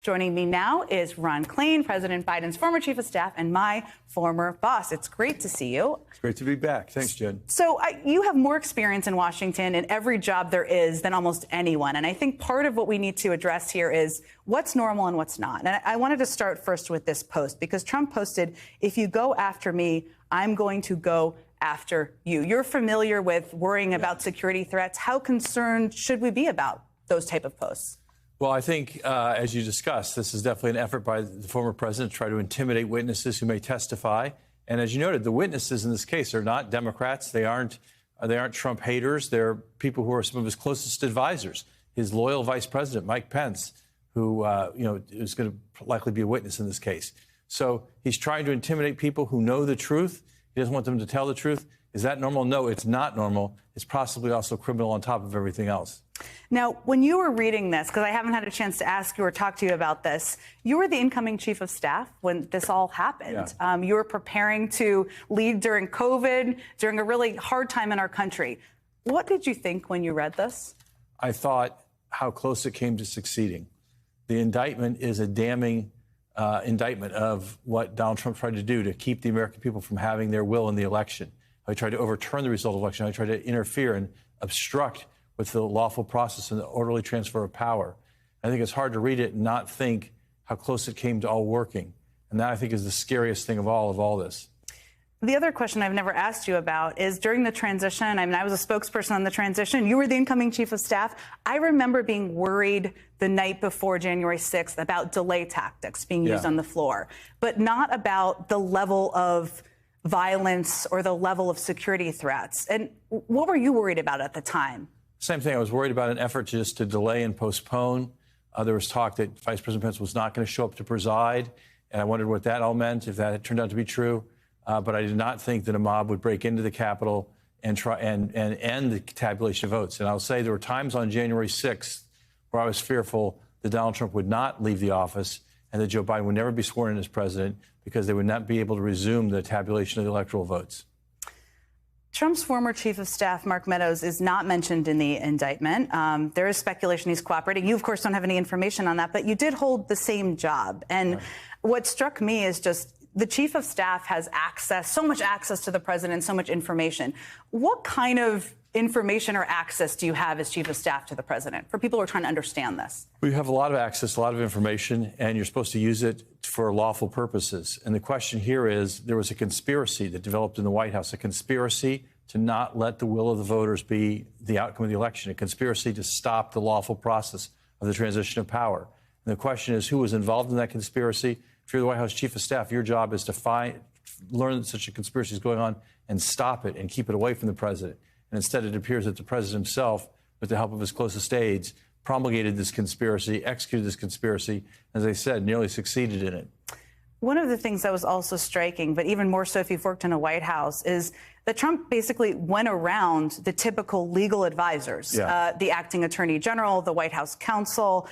Joining me now is Ron Klain, President Biden's former chief of staff and my former boss. It's great to see you. It's great to be back. Thanks, Jen. So you have more experience in Washington in every job there is than almost anyone. And I think part of what we need to address here is what's normal and what's not. And I wanted to start first with this post because Trump posted, "If you go after me, I'm going to go after you." You're familiar with worrying about security threats. How concerned should we be about those type of posts? Well, I think, as you discussed, this is definitely an effort by the former president to try to intimidate witnesses who may testify. And as you noted, the witnesses in this case are not Democrats. They aren't Trump haters. They're people who are some of his closest advisors. His loyal vice president, Mike Pence, who is going to likely be a witness in this case. So he's trying to intimidate people who know the truth. He doesn't want them to tell the truth. Is that normal? No, it's not normal. It's possibly also criminal on top of everything else. Now, when you were reading this, because I haven't had a chance to ask you or talk to you about this, you were the incoming chief of staff when this all happened. Yeah. You were preparing to lead during COVID, during a really hard time in our country. What did you think when you read this? I thought how close it came to succeeding. The indictment is a damning indictment of what Donald Trump tried to do to keep the American people from having their will in the election. How he tried to overturn the result of the election. How he tried to interfere and obstruct with the lawful process and the orderly transfer of power. I think it's hard to read it and not think how close it came to all working. And that, I think, is the scariest thing of all this. The other question I've never asked you about is during the transition. I mean, I was a spokesperson on the transition. You were the incoming chief of staff. I remember being worried the night before January 6th about delay tactics being used on the floor, but not about the level of violence or the level of security threats. And what were you worried about at the time? Same thing. I was worried about an effort just to delay and postpone. There was talk that Vice President Pence was not going to show up to preside, and I wondered what that all meant, if that had turned out to be true. But I did not think that a mob would break into the Capitol and try and end the tabulation of votes. And I'll say there were times on January 6th where I was fearful that Donald Trump would not leave the office and that Joe Biden would never be sworn in as president because they would not be able to resume the tabulation of the electoral votes. Trump's former chief of staff, Mark Meadows, is not mentioned in the indictment. There is speculation he's cooperating. You, of course, don't have any information on that, but you did hold the same job. And what struck me is just the chief of staff has access, so much access to the president, so much information. What kind of information or access do you have as chief of staff to the president for people who are trying to understand this? We have a lot of access, a lot of information, and you're supposed to use it for lawful purposes. And the question here is, there was a conspiracy that developed in the White House, a conspiracy to not let the will of the voters be the outcome of the election, a conspiracy to stop the lawful process of the transition of power. And the question is, who was involved in that conspiracy? If you're the White House chief of staff, your job is to learn that such a conspiracy is going on and stop it and keep it away from the president. And instead, it appears that the president himself, with the help of his closest aides, promulgated this conspiracy, executed this conspiracy, as I said, nearly succeeded in it. One of the things that was also striking, but even more so if you've worked in a White House, is that Trump basically went around the typical legal advisors, the acting attorney general, the White House counsel.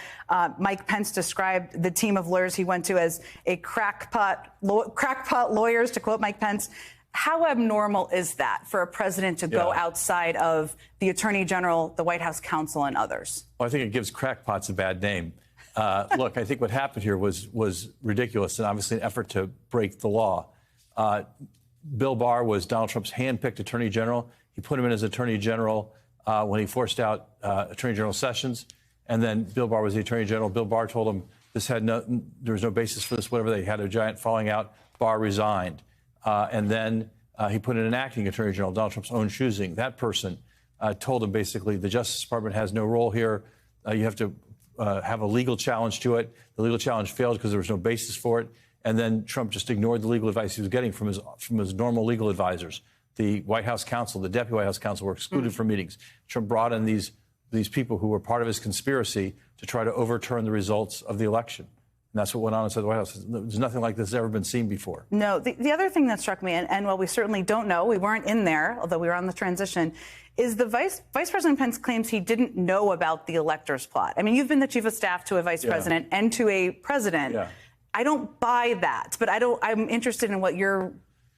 Mike Pence described the team of lawyers he went to as a crackpot lawyers, to quote Mike Pence. How abnormal is that for a president to go outside of the attorney general, the White House counsel, and others? Well, I think it gives crackpots a bad name. Look, I think what happened here was ridiculous and obviously an effort to break the law. Bill Barr was Donald Trump's handpicked attorney general. He put him in as attorney general when he forced out Attorney General Sessions. And then Bill Barr was the attorney general. Bill Barr told him there was no basis for this, whatever. They had a giant falling out. Barr resigned. And then he put in an acting attorney general, Donald Trump's own choosing. That person told him basically the Justice Department has no role here. You have to have a legal challenge to it. The legal challenge failed because there was no basis for it. And then Trump just ignored the legal advice he was getting from his normal legal advisors. The White House counsel, the deputy White House counsel, were excluded from meetings. Trump brought in these people who were part of his conspiracy to try to overturn the results of the election. And that's what went on inside the White House. There's nothing like this has ever been seen before. No, the other thing that struck me, and while we certainly don't know, we weren't in there, although we were on the transition, is the Vice President Pence claims he didn't know about the electors plot. I mean, you've been the chief of staff to a vice president and to a president. I don't buy that, but I'm interested in what your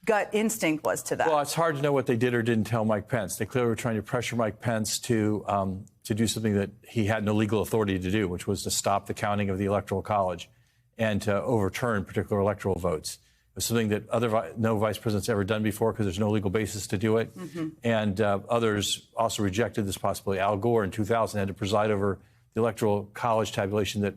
gut instinct was to that. Well, it's hard to know what they did or didn't tell Mike Pence. They clearly were trying to pressure Mike Pence to to do something that he had no legal authority to do, which was to stop the counting of the Electoral College and to overturn particular electoral votes. It was something that no vice president's ever done before because there's no legal basis to do it. And others also rejected this possibility. Al Gore in 2000 had to preside over the Electoral College tabulation that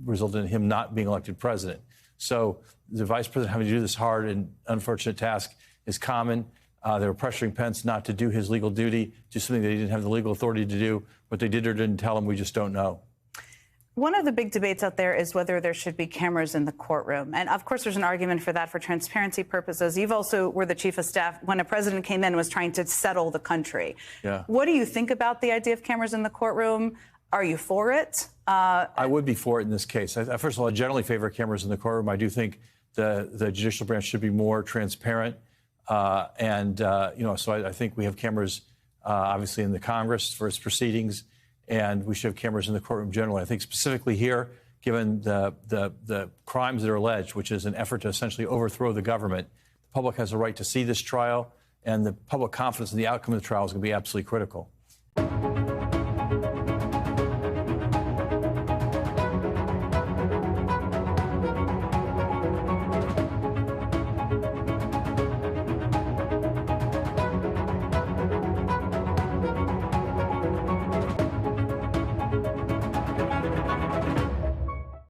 resulted in him not being elected president. So the vice president having to do this hard and unfortunate task is common. They were pressuring Pence not to do his legal duty, do something that he didn't have the legal authority to do. What they did or didn't tell him, we just don't know. One of the big debates out there is whether there should be cameras in the courtroom. And of course, there's an argument for that for transparency purposes. You've also were the chief of staff when a president came in and was trying to settle the country. Yeah. What do you think about the idea of cameras in the courtroom? Are you for it? I would be for it in this case. First of all, I generally favor cameras in the courtroom. I do think the judicial branch should be more transparent. So I think we have cameras, obviously, in the Congress for its proceedings, and we should have cameras in the courtroom generally. I think specifically here, given the crimes that are alleged, which is an effort to essentially overthrow the government, the public has a right to see this trial, and the public confidence in the outcome of the trial is going to be absolutely critical.